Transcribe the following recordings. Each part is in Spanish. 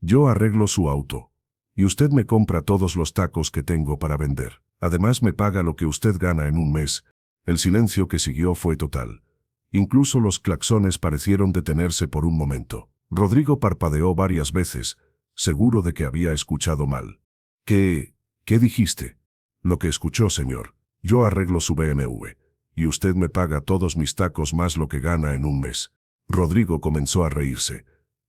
Yo arreglo su auto. Y usted me compra todos los tacos que tengo para vender. Además me paga lo que usted gana en un mes. El silencio que siguió fue total. Incluso los claxones parecieron detenerse por un momento. Rodrigo parpadeó varias veces, seguro de que había escuchado mal. ¿Qué dijiste? Lo que escuchó, señor. Yo arreglo su BMW. Y usted me paga todos mis tacos más lo que gana en un mes. Rodrigo comenzó a reírse.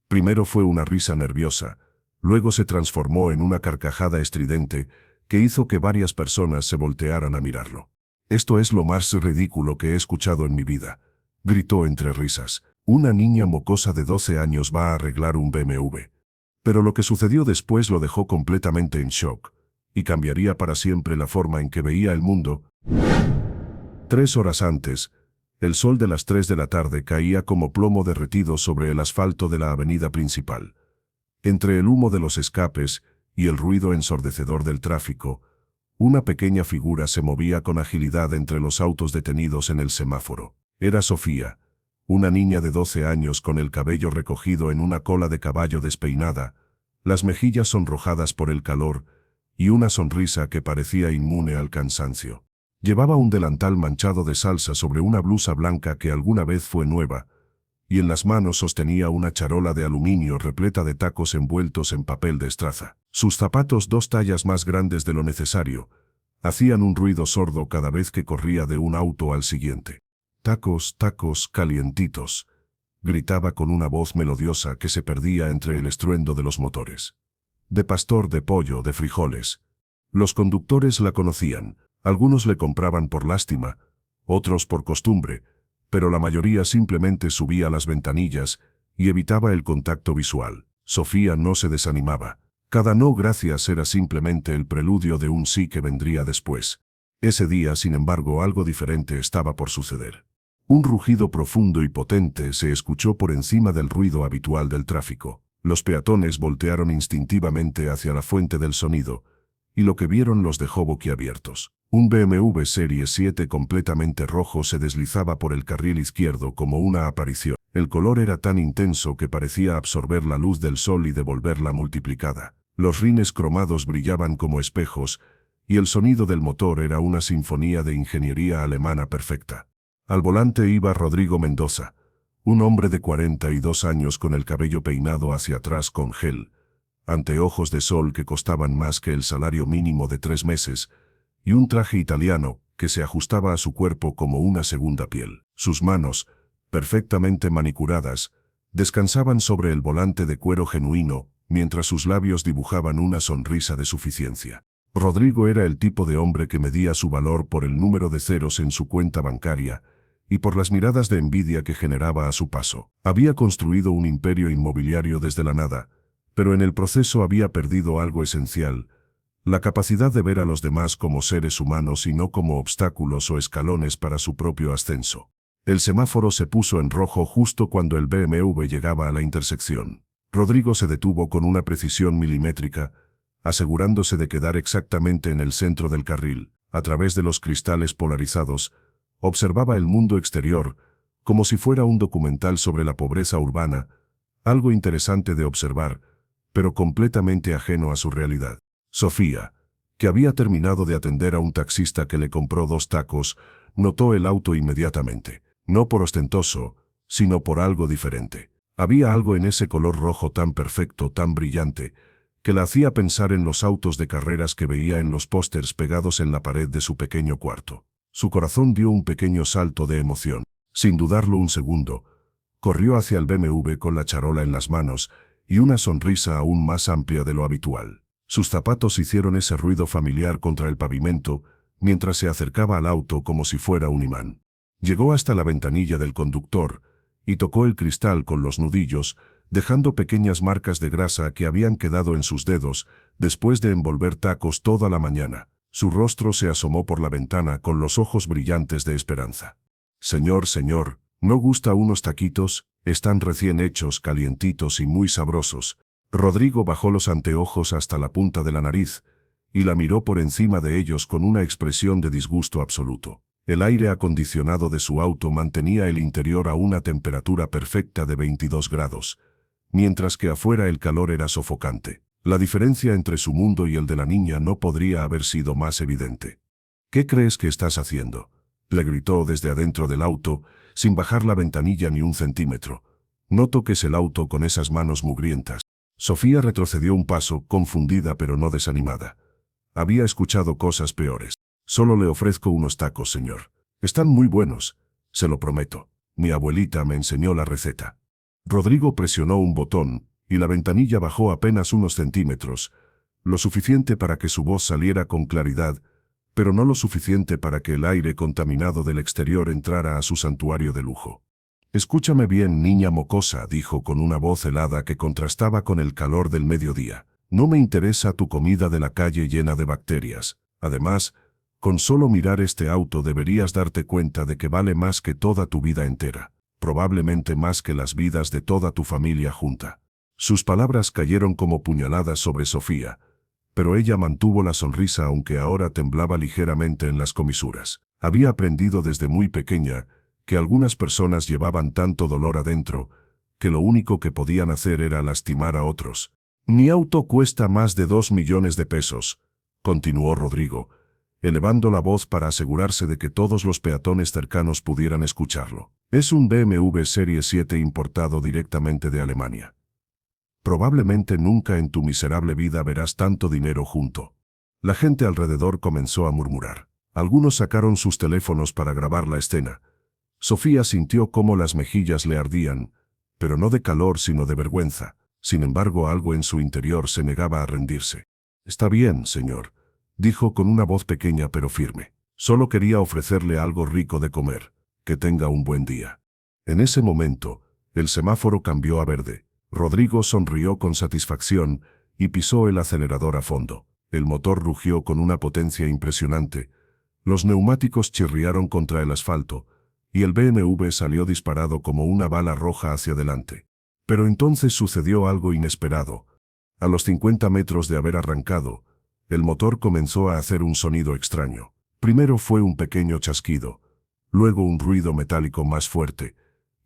Primero fue una risa nerviosa, luego se transformó en una carcajada estridente que hizo que varias personas se voltearan a mirarlo. Esto es lo más ridículo que he escuchado en mi vida, gritó entre risas. Una niña mocosa de 12 años va a arreglar un BMW. Pero lo que sucedió después lo dejó completamente en shock, y cambiaría para siempre la forma en que veía el mundo. 3 horas antes, el sol de las 3 de la tarde caía como plomo derretido sobre el asfalto de la avenida principal. Entre el humo de los escapes y el ruido ensordecedor del tráfico, una pequeña figura se movía con agilidad entre los autos detenidos en el semáforo. Era Sofía, una niña de 12 años con el cabello recogido en una cola de caballo despeinada, las mejillas sonrojadas por el calor y una sonrisa que parecía inmune al cansancio. Llevaba un delantal manchado de salsa sobre una blusa blanca que alguna vez fue nueva, y en las manos sostenía una charola de aluminio repleta de tacos envueltos en papel de estraza. Sus zapatos, 2 tallas más grandes de lo necesario, hacían un ruido sordo cada vez que corría de un auto al siguiente. «Tacos, tacos, calientitos», gritaba con una voz melodiosa que se perdía entre el estruendo de los motores. «De pastor, de pollo, de frijoles». Los conductores la conocían. Algunos le compraban por lástima, otros por costumbre, pero la mayoría simplemente subía las ventanillas y evitaba el contacto visual. Sofía no se desanimaba. Cada no gracias era simplemente el preludio de un sí que vendría después. Ese día, sin embargo, algo diferente estaba por suceder. Un rugido profundo y potente se escuchó por encima del ruido habitual del tráfico. Los peatones voltearon instintivamente hacia la fuente del sonido, y lo que vieron los dejó boquiabiertos. Un BMW Serie 7 completamente rojo se deslizaba por el carril izquierdo como una aparición. El color era tan intenso que parecía absorber la luz del sol y devolverla multiplicada. Los rines cromados brillaban como espejos, y el sonido del motor era una sinfonía de ingeniería alemana perfecta. Al volante iba Rodrigo Mendoza, un hombre de 42 años con el cabello peinado hacia atrás con gel, anteojos de sol que costaban más que el salario mínimo de 3 meses, y un traje italiano que se ajustaba a su cuerpo como una segunda piel. Sus manos, perfectamente manicuradas, descansaban sobre el volante de cuero genuino, mientras sus labios dibujaban una sonrisa de suficiencia. Rodrigo era el tipo de hombre que medía su valor por el número de ceros en su cuenta bancaria y por las miradas de envidia que generaba a su paso. Había construido un imperio inmobiliario desde la nada, pero en el proceso había perdido algo esencial: la capacidad de ver a los demás como seres humanos y no como obstáculos o escalones para su propio ascenso. El semáforo se puso en rojo justo cuando el BMW llegaba a la intersección. Rodrigo se detuvo con una precisión milimétrica, asegurándose de quedar exactamente en el centro del carril. A través de los cristales polarizados, observaba el mundo exterior, como si fuera un documental sobre la pobreza urbana, algo interesante de observar, pero completamente ajeno a su realidad. Sofía, que había terminado de atender a un taxista que le compró 2 tacos, notó el auto inmediatamente, no por ostentoso, sino por algo diferente. Había algo en ese color rojo tan perfecto, tan brillante, que la hacía pensar en los autos de carreras que veía en los pósters pegados en la pared de su pequeño cuarto. Su corazón dio un pequeño salto de emoción. Sin dudarlo un segundo, corrió hacia el BMW con la charola en las manos y una sonrisa aún más amplia de lo habitual. Sus zapatos hicieron ese ruido familiar contra el pavimento mientras se acercaba al auto como si fuera un imán. Llegó hasta la ventanilla del conductor y tocó el cristal con los nudillos, dejando pequeñas marcas de grasa que habían quedado en sus dedos después de envolver tacos toda la mañana. Su rostro se asomó por la ventana con los ojos brillantes de esperanza. Señor, ¿no gusta unos taquitos? Están recién hechos, calientitos y muy sabrosos». Rodrigo bajó los anteojos hasta la punta de la nariz y la miró por encima de ellos con una expresión de disgusto absoluto. El aire acondicionado de su auto mantenía el interior a una temperatura perfecta de 22 grados, mientras que afuera el calor era sofocante. La diferencia entre su mundo y el de la niña no podría haber sido más evidente. ¿Qué crees que estás haciendo?, le gritó desde adentro del auto, sin bajar la ventanilla ni un centímetro. No toques el auto con esas manos mugrientas. Sofía retrocedió un paso, confundida pero no desanimada. Había escuchado cosas peores. Solo le ofrezco unos tacos, señor. Están muy buenos, se lo prometo. Mi abuelita me enseñó la receta. Rodrigo presionó un botón, y la ventanilla bajó apenas unos centímetros, lo suficiente para que su voz saliera con claridad, pero no lo suficiente para que el aire contaminado del exterior entrara a su santuario de lujo. Escúchame bien, niña mocosa, dijo con una voz helada que contrastaba con el calor del mediodía. No me interesa tu comida de la calle llena de bacterias. Además, con solo mirar este auto deberías darte cuenta de que vale más que toda tu vida entera, probablemente más que las vidas de toda tu familia junta. Sus palabras cayeron como puñaladas sobre Sofía, pero ella mantuvo la sonrisa aunque ahora temblaba ligeramente en las comisuras. Había aprendido desde muy pequeña que algunas personas llevaban tanto dolor adentro que lo único que podían hacer era lastimar a otros. Mi auto cuesta más de 2 millones de pesos, continuó Rodrigo, elevando la voz para asegurarse de que todos los peatones cercanos pudieran escucharlo. Es un BMW Serie 7 importado directamente de Alemania. Probablemente nunca en tu miserable vida verás tanto dinero junto. La gente alrededor comenzó a murmurar. Algunos sacaron sus teléfonos para grabar la escena. Sofía sintió cómo las mejillas le ardían, pero no de calor sino de vergüenza. Sin embargo, algo en su interior se negaba a rendirse. Está bien, señor, dijo con una voz pequeña pero firme. Solo quería ofrecerle algo rico de comer. Que tenga un buen día. En ese momento, el semáforo cambió a verde. Rodrigo sonrió con satisfacción y pisó el acelerador a fondo. El motor rugió con una potencia impresionante. Los neumáticos chirriaron contra el asfalto, y el BMW salió disparado como una bala roja hacia adelante. Pero entonces sucedió algo inesperado. A los 50 metros de haber arrancado, el motor comenzó a hacer un sonido extraño. Primero fue un pequeño chasquido, luego un ruido metálico más fuerte,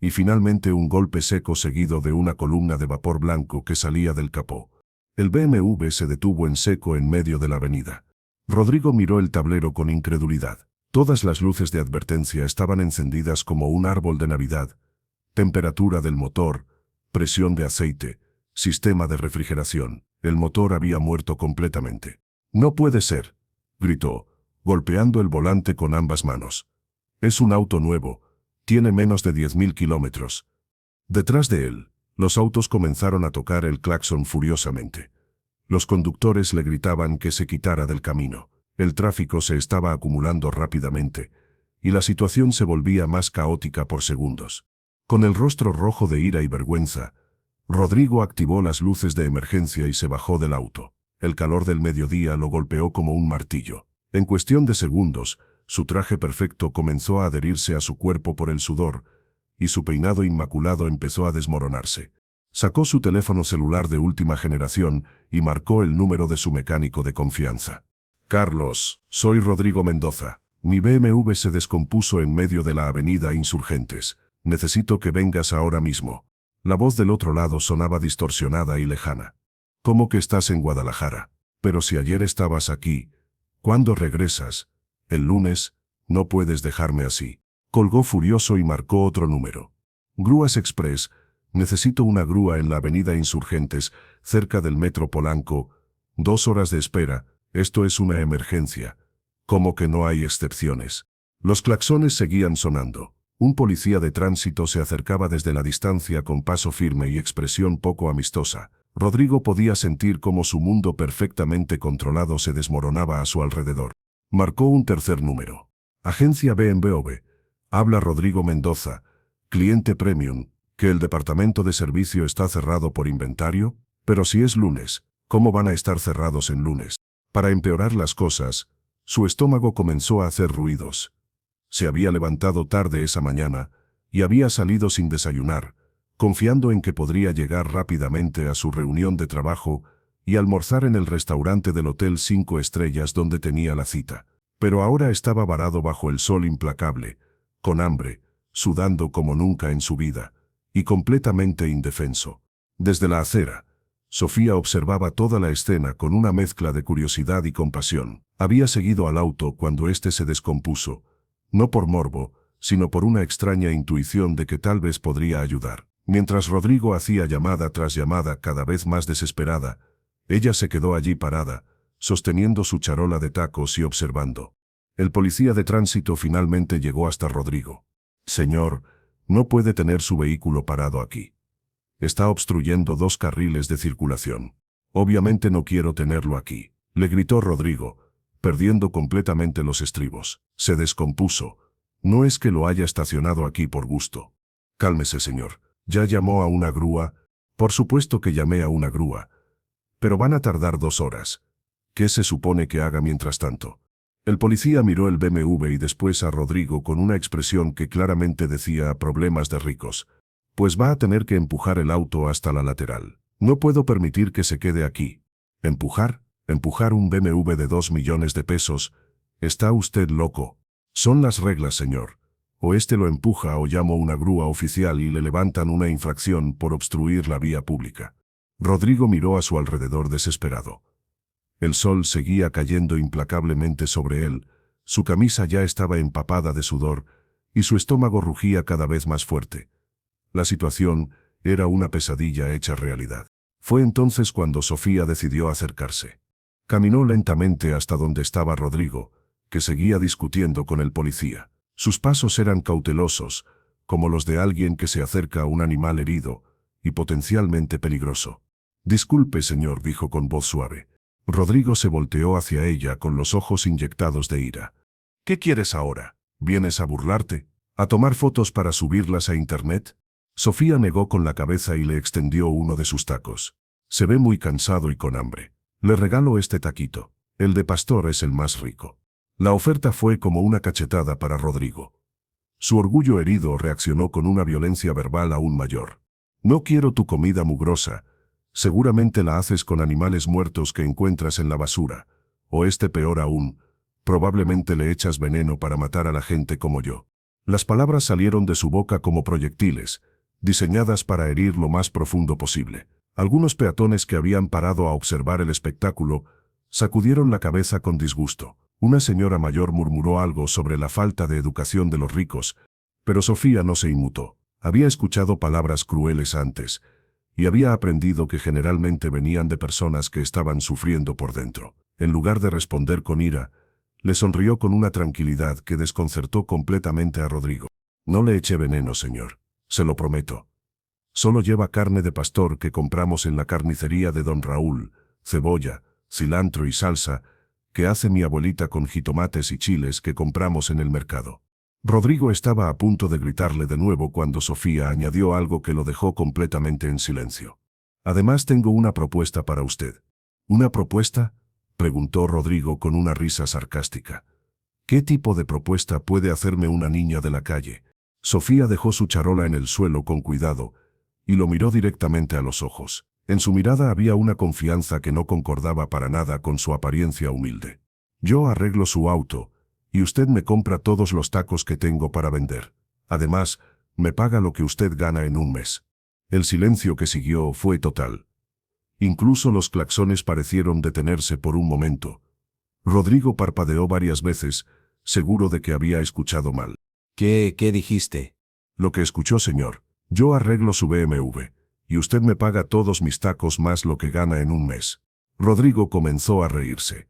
y finalmente un golpe seco seguido de una columna de vapor blanco que salía del capó. El BMW se detuvo en seco en medio de la avenida. Rodrigo miró el tablero con incredulidad. Todas las luces de advertencia estaban encendidas como un árbol de Navidad. Temperatura del motor, presión de aceite, sistema de refrigeración. El motor había muerto completamente. No puede ser, gritó, golpeando el volante con ambas manos. Es un auto nuevo. Tiene menos de 10.000 kilómetros. Detrás de él, los autos comenzaron a tocar el claxon furiosamente. Los conductores le gritaban que se quitara del camino. El tráfico se estaba acumulando rápidamente, y la situación se volvía más caótica por segundos. Con el rostro rojo de ira y vergüenza, Rodrigo activó las luces de emergencia y se bajó del auto. El calor del mediodía lo golpeó como un martillo. En cuestión de segundos, su traje perfecto comenzó a adherirse a su cuerpo por el sudor, y su peinado inmaculado empezó a desmoronarse. Sacó su teléfono celular de última generación y marcó el número de su mecánico de confianza. Carlos, soy Rodrigo Mendoza. Mi BMW se descompuso en medio de la avenida Insurgentes. Necesito que vengas ahora mismo. La voz del otro lado sonaba distorsionada y lejana. ¿Cómo que estás en Guadalajara? Pero si ayer estabas aquí. ¿Cuándo regresas? El lunes. No puedes dejarme así. Colgó furioso y marcó otro número. Grúas Express. Necesito una grúa en la avenida Insurgentes, cerca del metro Polanco. 2 horas de espera. Esto es una emergencia. ¿Cómo que no hay excepciones? Los claxones seguían sonando. Un policía de tránsito se acercaba desde la distancia con paso firme y expresión poco amistosa. Rodrigo podía sentir cómo su mundo perfectamente controlado se desmoronaba a su alrededor. Marcó un tercer número. Agencia BMW. Habla Rodrigo Mendoza. Cliente premium. ¿Que el departamento de servicio está cerrado por inventario? Pero si es lunes, ¿cómo van a estar cerrados en lunes? Para empeorar las cosas, su estómago comenzó a hacer ruidos. Se había levantado tarde esa mañana y había salido sin desayunar, confiando en que podría llegar rápidamente a su reunión de trabajo y almorzar en el restaurante del Hotel 5 Estrellas donde tenía la cita. Pero ahora estaba varado bajo el sol implacable, con hambre, sudando como nunca en su vida, y completamente indefenso. Desde la acera, Sofía observaba toda la escena con una mezcla de curiosidad y compasión. Había seguido al auto cuando éste se descompuso, no por morbo, sino por una extraña intuición de que tal vez podría ayudar. Mientras Rodrigo hacía llamada tras llamada cada vez más desesperada, ella se quedó allí parada, sosteniendo su charola de tacos y observando. El policía de tránsito finalmente llegó hasta Rodrigo. «Señor, no puede tener su vehículo parado aquí. Está obstruyendo 2 carriles de circulación. Obviamente no quiero tenerlo aquí», le gritó Rodrigo, perdiendo completamente los estribos. «Se descompuso. No es que lo haya estacionado aquí por gusto». «Cálmese, señor. ¿Ya llamó a una grúa?» «Por supuesto que llamé a una grúa. Pero van a tardar 2 horas. ¿Qué se supone que haga mientras tanto?» El policía miró el BMW y después a Rodrigo con una expresión que claramente decía problemas de ricos. «Pues va a tener que empujar el auto hasta la lateral. No puedo permitir que se quede aquí». «¿Empujar? ¿Empujar un BMW de 2 millones de pesos? ¿Está usted loco?» «Son las reglas, señor. O este lo empuja o llamo una grúa oficial y le levantan una infracción por obstruir la vía pública». Rodrigo miró a su alrededor desesperado. El sol seguía cayendo implacablemente sobre él, su camisa ya estaba empapada de sudor y su estómago rugía cada vez más fuerte. La situación era una pesadilla hecha realidad. Fue entonces cuando Sofía decidió acercarse. Caminó lentamente hasta donde estaba Rodrigo, que seguía discutiendo con el policía. Sus pasos eran cautelosos, como los de alguien que se acerca a un animal herido y potencialmente peligroso. «Disculpe, señor», dijo con voz suave. Rodrigo se volteó hacia ella con los ojos inyectados de ira. «¿Qué quieres ahora? ¿Vienes a burlarte? ¿A tomar fotos para subirlas a internet?» Sofía negó con la cabeza y le extendió uno de sus tacos. «Se ve muy cansado y con hambre. Le regalo este taquito. El de pastor es el más rico». La oferta fue como una cachetada para Rodrigo. Su orgullo herido reaccionó con una violencia verbal aún mayor. «No quiero tu comida mugrosa. Seguramente la haces con animales muertos que encuentras en la basura. O peor aún, probablemente le echas veneno para matar a la gente como yo». Las palabras salieron de su boca como proyectiles, diseñadas para herir lo más profundo posible. Algunos peatones que habían parado a observar el espectáculo sacudieron la cabeza con disgusto. Una señora mayor murmuró algo sobre la falta de educación de los ricos, pero Sofía no se inmutó. Había escuchado palabras crueles antes, y había aprendido que generalmente venían de personas que estaban sufriendo por dentro. En lugar de responder con ira, le sonrió con una tranquilidad que desconcertó completamente a Rodrigo. «No le eché veneno, señor. Se lo prometo. Solo lleva carne de pastor que compramos en la carnicería de don Raúl, cebolla, cilantro y salsa, que hace mi abuelita con jitomates y chiles que compramos en el mercado». Rodrigo estaba a punto de gritarle de nuevo cuando Sofía añadió algo que lo dejó completamente en silencio. «Además tengo una propuesta para usted». «¿Una propuesta?», preguntó Rodrigo con una risa sarcástica. «¿Qué tipo de propuesta puede hacerme una niña de la calle?». Sofía dejó su charola en el suelo con cuidado y lo miró directamente a los ojos. En su mirada había una confianza que no concordaba para nada con su apariencia humilde. «Yo arreglo su auto, y usted me compra todos los tacos que tengo para vender. Además, me paga lo que usted gana en un mes». El silencio que siguió fue total. Incluso los claxones parecieron detenerse por un momento. Rodrigo parpadeó varias veces, seguro de que había escuchado mal. ¿Qué dijiste? «Lo que escuchó, señor. Yo arreglo su BMW, y usted me paga todos mis tacos más lo que gana en un mes». Rodrigo comenzó a reírse.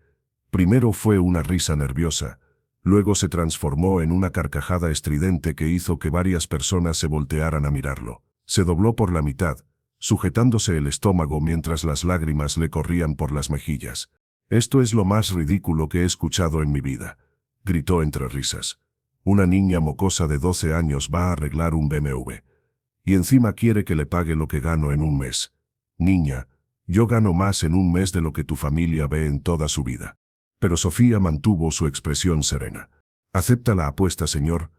Primero fue una risa nerviosa, luego se transformó en una carcajada estridente que hizo que varias personas se voltearan a mirarlo. Se dobló por la mitad, sujetándose el estómago mientras las lágrimas le corrían por las mejillas. «Esto es lo más ridículo que he escuchado en mi vida», gritó entre risas. «Una niña mocosa de 12 años va a arreglar un BMW. Y encima quiere que le pague lo que gano en un mes. Niña, yo gano más en un mes de lo que tu familia ve en toda su vida». Pero Sofía mantuvo su expresión serena. «¿Acepta la apuesta, señor?».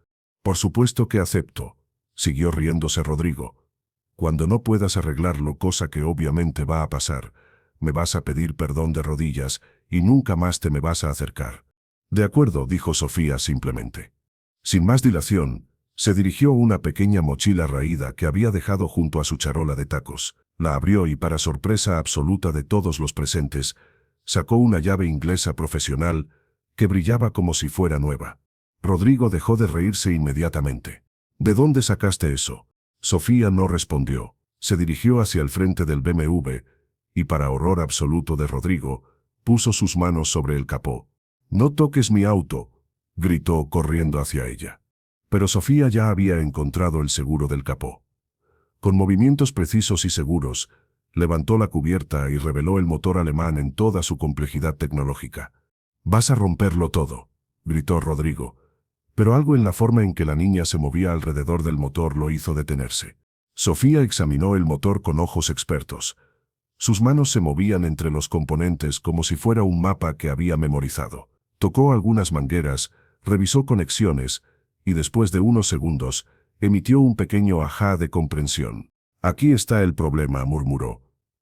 «Por supuesto que acepto», siguió riéndose Rodrigo. «Cuando no puedas arreglarlo, cosa que obviamente va a pasar, me vas a pedir perdón de rodillas y nunca más te me vas a acercar». «De acuerdo», dijo Sofía simplemente. Sin más dilación, se dirigió a una pequeña mochila raída que había dejado junto a su charola de tacos. La abrió y, para sorpresa absoluta de todos los presentes, sacó una llave inglesa profesional que brillaba como si fuera nueva. Rodrigo dejó de reírse inmediatamente. ¿De dónde sacaste eso? Sofía no respondió. Se dirigió hacia el frente del BMW y, para horror absoluto de Rodrigo, puso sus manos sobre el capó. «No toques mi auto», gritó corriendo hacia ella. Pero Sofía ya había encontrado el seguro del capó. Con movimientos precisos y seguros, levantó la cubierta y reveló el motor alemán en toda su complejidad tecnológica. «Vas a romperlo todo», gritó Rodrigo, pero algo en la forma en que la niña se movía alrededor del motor lo hizo detenerse. Sofía examinó el motor con ojos expertos. Sus manos se movían entre los componentes como si fuera un mapa que había memorizado. Tocó algunas mangueras, revisó conexiones, y después de unos segundos, emitió un pequeño ajá de comprensión. «Aquí está el problema», murmuró,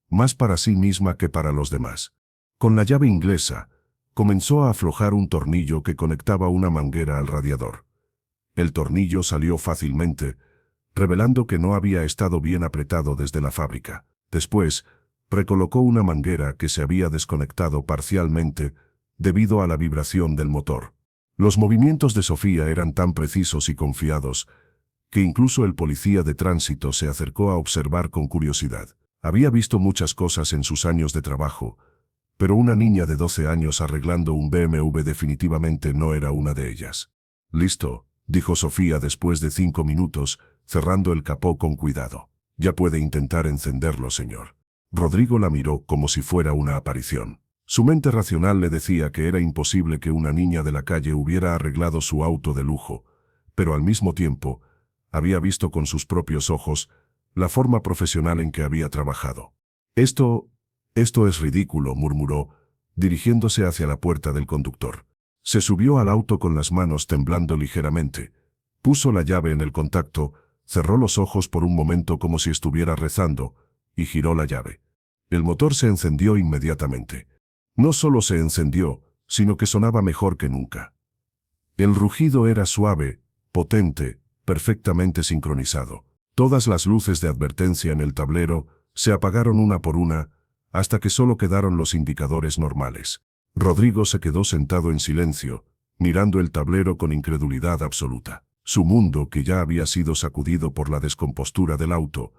más para sí misma que para los demás. Con la llave inglesa, comenzó a aflojar un tornillo que conectaba una manguera al radiador. El tornillo salió fácilmente, revelando que no había estado bien apretado desde la fábrica. Después, recolocó una manguera que se había desconectado parcialmente debido a la vibración del motor. Los movimientos de Sofía eran tan precisos y confiados que incluso el policía de tránsito se acercó a observar con curiosidad. Había visto muchas cosas en sus años de trabajo, pero una niña de 12 años arreglando un BMW definitivamente no era una de ellas. «Listo», dijo Sofía después de 5 minutos, cerrando el capó con cuidado. «Ya puede intentar encenderlo, señor». Rodrigo la miró como si fuera una aparición. Su mente racional le decía que era imposible que una niña de la calle hubiera arreglado su auto de lujo, pero al mismo tiempo, había visto con sus propios ojos la forma profesional en que había trabajado. Esto es ridículo», murmuró, dirigiéndose hacia la puerta del conductor. Se subió al auto con las manos temblando ligeramente, puso la llave en el contacto, cerró los ojos por un momento como si estuviera rezando, y giró la llave. El motor se encendió inmediatamente. No solo se encendió, sino que sonaba mejor que nunca. El rugido era suave, potente, perfectamente sincronizado. Todas las luces de advertencia en el tablero se apagaron una por una, hasta que solo quedaron los indicadores normales. Rodrigo se quedó sentado en silencio, mirando el tablero con incredulidad absoluta. Su mundo, que ya había sido sacudido por la descompostura del auto,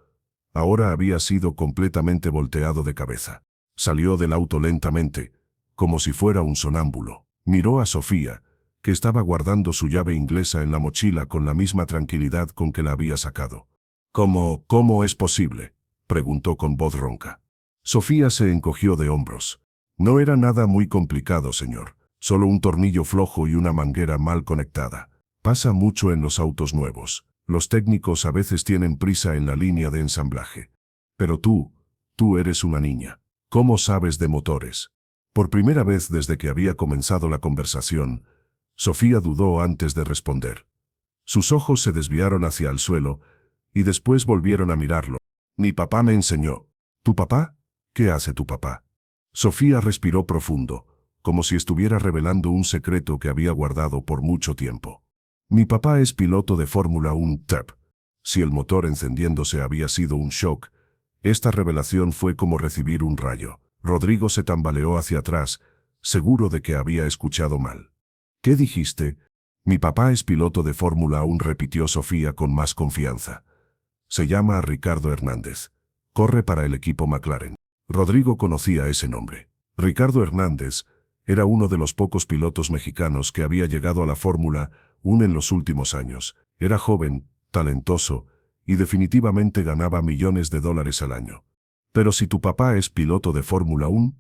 ahora había sido completamente volteado de cabeza. Salió del auto lentamente, como si fuera un sonámbulo. Miró a Sofía, que estaba guardando su llave inglesa en la mochila con la misma tranquilidad con que la había sacado. ¿Cómo es posible?», preguntó con voz ronca. Sofía se encogió de hombros. «No era nada muy complicado, señor. Solo un tornillo flojo y una manguera mal conectada. Pasa mucho en los autos nuevos. Los técnicos a veces tienen prisa en la línea de ensamblaje. Pero tú eres una niña. ¿Cómo sabes de motores?». Por primera vez desde que había comenzado la conversación, Sofía dudó antes de responder. Sus ojos se desviaron hacia el suelo y después volvieron a mirarlo. «Mi papá me enseñó». «¿Tu papá? ¿Qué hace tu papá?». Sofía respiró profundo, como si estuviera revelando un secreto que había guardado por mucho tiempo. «Mi papá es piloto de Fórmula 1 TEP». Si el motor encendiéndose había sido un shock, esta revelación fue como recibir un rayo. Rodrigo se tambaleó hacia atrás, seguro de que había escuchado mal. «¿Qué dijiste?». «Mi papá es piloto de Fórmula 1», repitió Sofía con más confianza. «Se llama Ricardo Hernández. Corre para el equipo McLaren». Rodrigo conocía ese nombre. Ricardo Hernández era uno de los pocos pilotos mexicanos que había llegado a la Fórmula 1 en los últimos años. Era joven, talentoso, y definitivamente ganaba millones de dólares al año. «Pero si tu papá es piloto de Fórmula 1,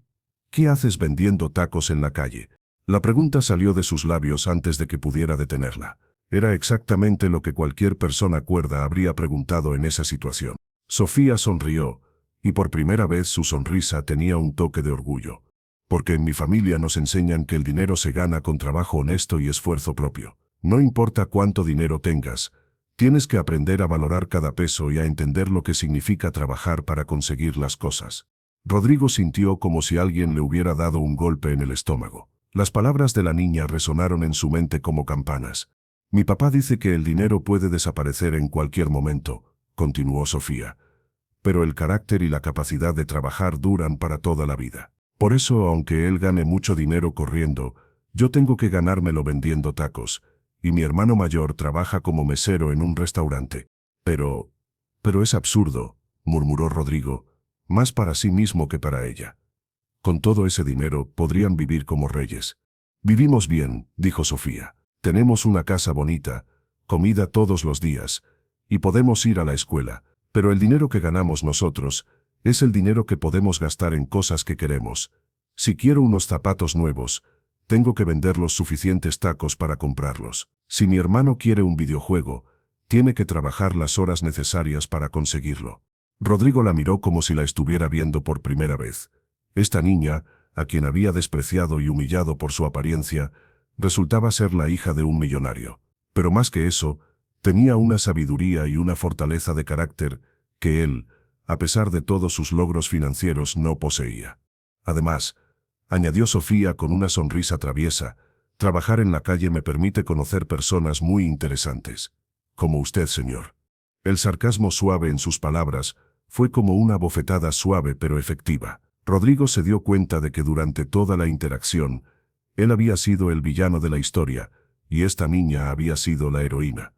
¿qué haces vendiendo tacos en la calle?». La pregunta salió de sus labios antes de que pudiera detenerla. Era exactamente lo que cualquier persona cuerda habría preguntado en esa situación. Sofía sonrió, y por primera vez su sonrisa tenía un toque de orgullo. «Porque en mi familia nos enseñan que el dinero se gana con trabajo honesto y esfuerzo propio. No importa cuánto dinero tengas, tienes que aprender a valorar cada peso y a entender lo que significa trabajar para conseguir las cosas». Rodrigo sintió como si alguien le hubiera dado un golpe en el estómago. Las palabras de la niña resonaron en su mente como campanas. «Mi papá dice que el dinero puede desaparecer en cualquier momento», continuó Sofía. pero el carácter y la capacidad de trabajar duran para toda la vida. Por eso, aunque él gane mucho dinero corriendo, yo tengo que ganármelo vendiendo tacos, y mi hermano mayor trabaja como mesero en un restaurante. Pero es absurdo, murmuró Rodrigo, más para sí mismo que para ella. Con todo ese dinero podrían vivir como reyes. Vivimos bien, dijo Sofía. Tenemos una casa bonita, comida todos los días, y podemos ir a la escuela, pero el dinero que ganamos nosotros es el dinero que podemos gastar en cosas que queremos. Si quiero unos zapatos nuevos, tengo que vender los suficientes tacos para comprarlos. Si mi hermano quiere un videojuego, tiene que trabajar las horas necesarias para conseguirlo. Rodrigo la miró como si la estuviera viendo por primera vez. Esta niña, a quien había despreciado y humillado por su apariencia, resultaba ser la hija de un millonario. Pero más que eso, tenía una sabiduría y una fortaleza de carácter que él, a pesar de todos sus logros financieros, no poseía. Además, añadió Sofía con una sonrisa traviesa, trabajar en la calle me permite conocer personas muy interesantes. Como usted, señor. El sarcasmo suave en sus palabras fue como una bofetada suave pero efectiva. Rodrigo se dio cuenta de que durante toda la interacción, él había sido el villano de la historia, y esta niña había sido la heroína.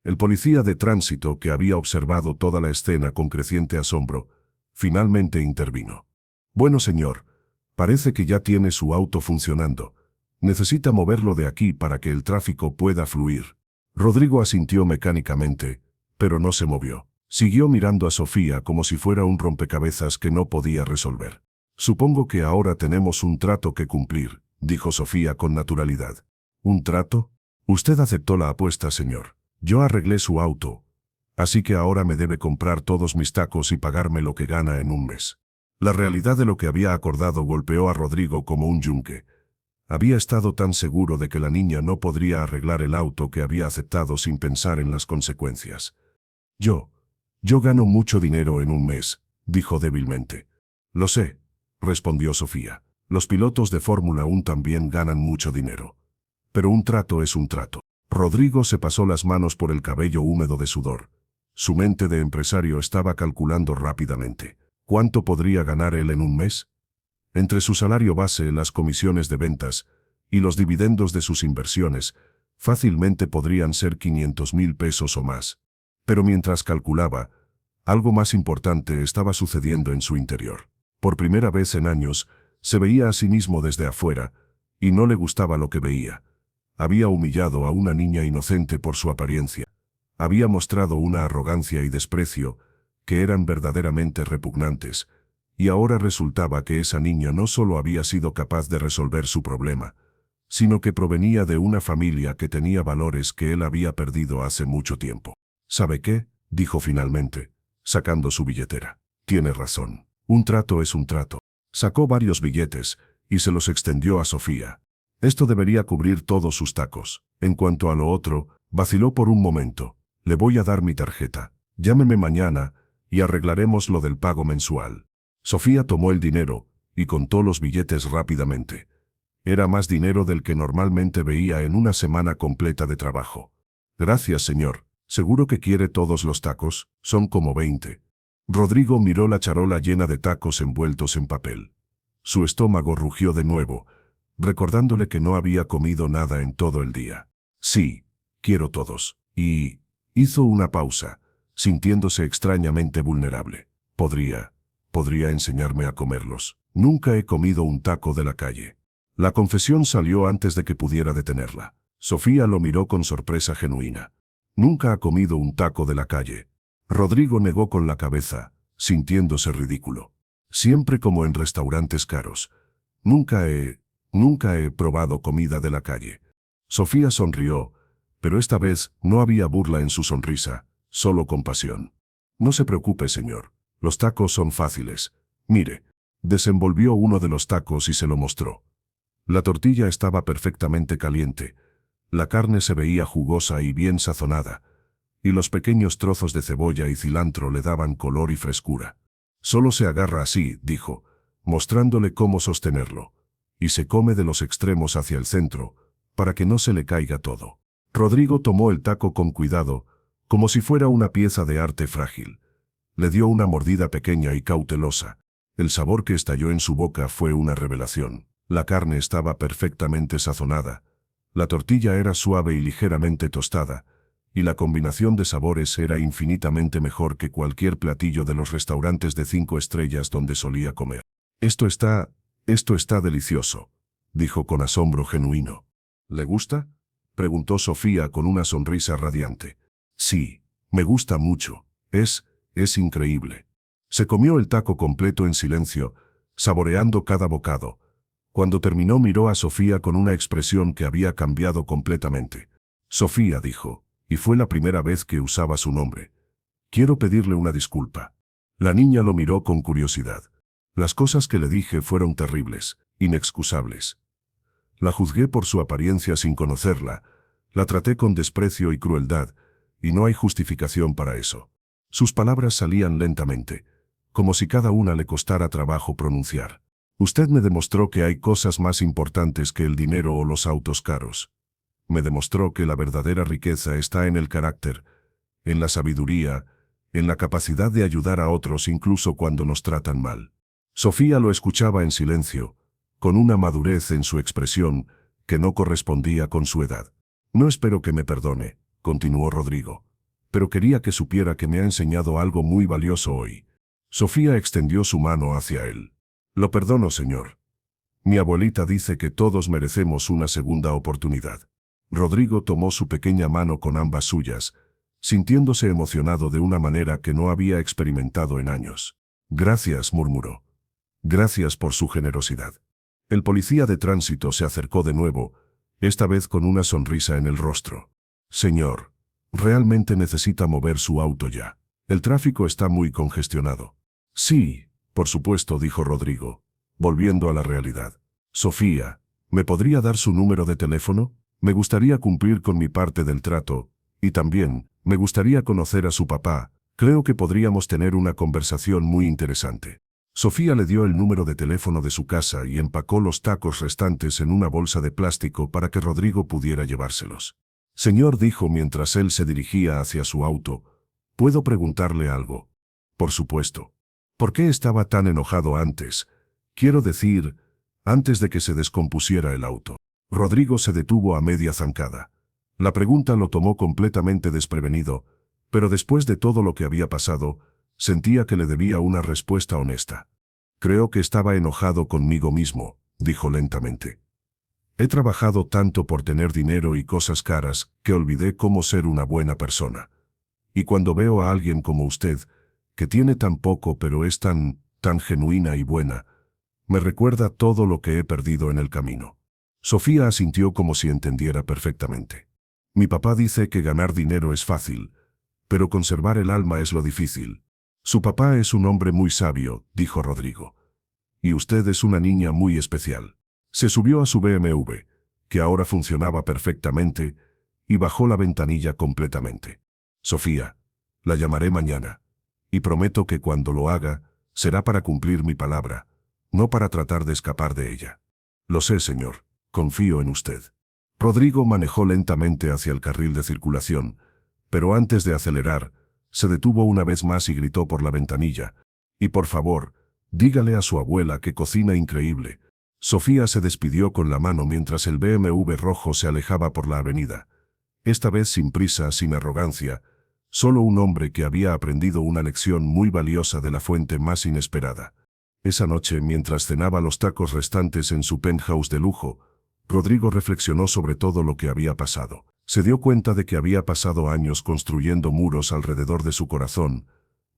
El policía de tránsito, que había observado toda la escena con creciente asombro, finalmente intervino. Bueno, señor, parece que ya tiene su auto funcionando. Necesita moverlo de aquí para que el tráfico pueda fluir. Rodrigo asintió mecánicamente, pero no se movió. Siguió mirando a Sofía como si fuera un rompecabezas que no podía resolver. Supongo que ahora tenemos un trato que cumplir, dijo Sofía con naturalidad. ¿Un trato? Usted aceptó la apuesta, señor. Yo arreglé su auto, así que ahora me debe comprar todos mis tacos y pagarme lo que gana en un mes. La realidad de lo que había acordado golpeó a Rodrigo como un yunque. Había estado tan seguro de que la niña no podría arreglar el auto que había aceptado sin pensar en las consecuencias. Yo gano mucho dinero en un mes, dijo débilmente. Lo sé, respondió Sofía. Los pilotos de Fórmula 1 también ganan mucho dinero. Pero un trato es un trato. Rodrigo se pasó las manos por el cabello húmedo de sudor. Su mente de empresario estaba calculando rápidamente. ¿Cuánto podría ganar él en un mes? Entre su salario base, las comisiones de ventas y los dividendos de sus inversiones, fácilmente podrían ser 500,000 pesos o más. Pero mientras calculaba, algo más importante estaba sucediendo en su interior. Por primera vez en años, se veía a sí mismo desde afuera, y no le gustaba lo que veía. Había humillado a una niña inocente por su apariencia. Había mostrado una arrogancia y desprecio que eran verdaderamente repugnantes, y ahora resultaba que esa niña no solo había sido capaz de resolver su problema, sino que provenía de una familia que tenía valores que él había perdido hace mucho tiempo. ¿Sabe qué?, dijo finalmente, sacando su billetera. Tiene razón. Un trato es un trato. Sacó varios billetes y se los extendió a Sofía. Esto debería cubrir todos sus tacos. En cuanto a lo otro, vaciló por un momento. Le voy a dar mi tarjeta. Llámeme mañana y arreglaremos lo del pago mensual. Sofía tomó el dinero y contó los billetes rápidamente. Era más dinero del que normalmente veía en una semana completa de trabajo. Gracias, señor. ¿Seguro que quiere todos los tacos? Son como 20. Rodrigo miró la charola llena de tacos envueltos en papel. Su estómago rugió de nuevo, recordándole que no había comido nada en todo el día. Sí, quiero todos. Y hizo una pausa, sintiéndose extrañamente vulnerable. Podría enseñarme a comerlos. Nunca he comido un taco de la calle. La confesión salió antes de que pudiera detenerla. Sofía lo miró con sorpresa genuina. Nunca ha comido un taco de la calle. Rodrigo negó con la cabeza, sintiéndose ridículo. Siempre como en restaurantes caros. Nunca he probado comida de la calle. Sofía sonrió, pero esta vez no había burla en su sonrisa, solo compasión. No se preocupe, señor. Los tacos son fáciles. Mire. Desenvolvió uno de los tacos y se lo mostró. La tortilla estaba perfectamente caliente. La carne se veía jugosa y bien sazonada, y los pequeños trozos de cebolla y cilantro le daban color y frescura. Solo se agarra así, dijo, mostrándole cómo sostenerlo, y se come de los extremos hacia el centro, para que no se le caiga todo. Rodrigo tomó el taco con cuidado, como si fuera una pieza de arte frágil. Le dio una mordida pequeña y cautelosa. El sabor que estalló en su boca fue una revelación. La carne estaba perfectamente sazonada. La tortilla era suave y ligeramente tostada, y la combinación de sabores era infinitamente mejor que cualquier platillo de los restaurantes de 5 estrellas donde solía comer. Esto está delicioso, dijo con asombro genuino. ¿Le gusta?, preguntó Sofía con una sonrisa radiante. Sí, me gusta mucho. Es increíble. Se comió el taco completo en silencio, saboreando cada bocado. Cuando terminó miró a Sofía con una expresión que había cambiado completamente. Sofía, dijo, y fue la primera vez que usaba su nombre. Quiero pedirle una disculpa. La niña lo miró con curiosidad. Las cosas que le dije fueron terribles, inexcusables. La juzgué por su apariencia sin conocerla, la traté con desprecio y crueldad, y no hay justificación para eso. Sus palabras salían lentamente, como si cada una le costara trabajo pronunciar. Usted me demostró que hay cosas más importantes que el dinero o los autos caros. Me demostró que la verdadera riqueza está en el carácter, en la sabiduría, en la capacidad de ayudar a otros incluso cuando nos tratan mal. Sofía lo escuchaba en silencio, con una madurez en su expresión que no correspondía con su edad. No espero que me perdone, continuó Rodrigo, pero quería que supiera que me ha enseñado algo muy valioso hoy. Sofía extendió su mano hacia él. Lo perdono, señor. Mi abuelita dice que todos merecemos una segunda oportunidad. Rodrigo tomó su pequeña mano con ambas suyas, sintiéndose emocionado de una manera que no había experimentado en años. Gracias, murmuró. Gracias por su generosidad. El policía de tránsito se acercó de nuevo, esta vez con una sonrisa en el rostro. Señor, realmente necesita mover su auto ya. El tráfico está muy congestionado. Sí, por supuesto, dijo Rodrigo, volviendo a la realidad. Sofía, ¿me podría dar su número de teléfono? Me gustaría cumplir con mi parte del trato, y también, me gustaría conocer a su papá. Creo que podríamos tener una conversación muy interesante. Sofía le dio el número de teléfono de su casa y empacó los tacos restantes en una bolsa de plástico para que Rodrigo pudiera llevárselos. Señor, dijo mientras él se dirigía hacia su auto, ¿puedo preguntarle algo? Por supuesto. ¿Por qué estaba tan enojado antes? Quiero decir, antes de que se descompusiera el auto. Rodrigo se detuvo a media zancada. La pregunta lo tomó completamente desprevenido, pero después de todo lo que había pasado, sentía que le debía una respuesta honesta. Creo que estaba enojado conmigo mismo, dijo lentamente. He trabajado tanto por tener dinero y cosas caras que olvidé cómo ser una buena persona. Y cuando veo a alguien como usted, que tiene tan poco pero es tan genuina y buena, me recuerda todo lo que he perdido en el camino. Sofía asintió como si entendiera perfectamente. Mi papá dice que ganar dinero es fácil, pero conservar el alma es lo difícil. Su papá es un hombre muy sabio, dijo Rodrigo. Y usted es una niña muy especial. Se subió a su BMW, que ahora funcionaba perfectamente, y bajó la ventanilla completamente. Sofía, la llamaré mañana, y prometo que cuando lo haga, será para cumplir mi palabra, no para tratar de escapar de ella. Lo sé, señor, confío en usted. Rodrigo manejó lentamente hacia el carril de circulación, pero antes de acelerar, se detuvo una vez más y gritó por la ventanilla. Y por favor, dígale a su abuela que cocina increíble. Sofía se despidió con la mano mientras el BMW rojo se alejaba por la avenida. Esta vez sin prisa, sin arrogancia, solo un hombre que había aprendido una lección muy valiosa de la fuente más inesperada. Esa noche, mientras cenaba los tacos restantes en su penthouse de lujo, Rodrigo reflexionó sobre todo lo que había pasado. Se dio cuenta de que había pasado años construyendo muros alrededor de su corazón,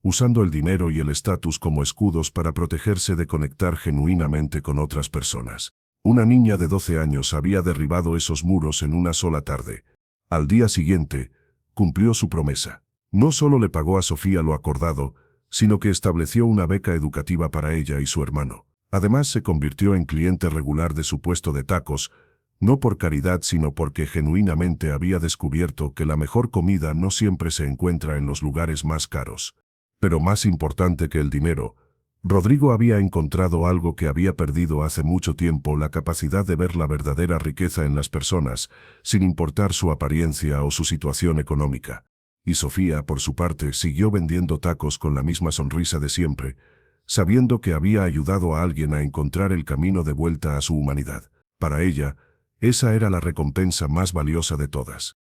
usando el dinero y el estatus como escudos para protegerse de conectar genuinamente con otras personas. Una niña de 12 años había derribado esos muros en una sola tarde. Al día siguiente, cumplió su promesa. No solo le pagó a Sofía lo acordado, sino que estableció una beca educativa para ella y su hermano. Además, se convirtió en cliente regular de su puesto de tacos, no por caridad sino porque genuinamente había descubierto que la mejor comida no siempre se encuentra en los lugares más caros. Pero más importante que el dinero, Rodrigo había encontrado algo que había perdido hace mucho tiempo: la capacidad de ver la verdadera riqueza en las personas, sin importar su apariencia o su situación económica. Y Sofía, por su parte, siguió vendiendo tacos con la misma sonrisa de siempre, sabiendo que había ayudado a alguien a encontrar el camino de vuelta a su humanidad. Para ella, esa era la recompensa más valiosa de todas.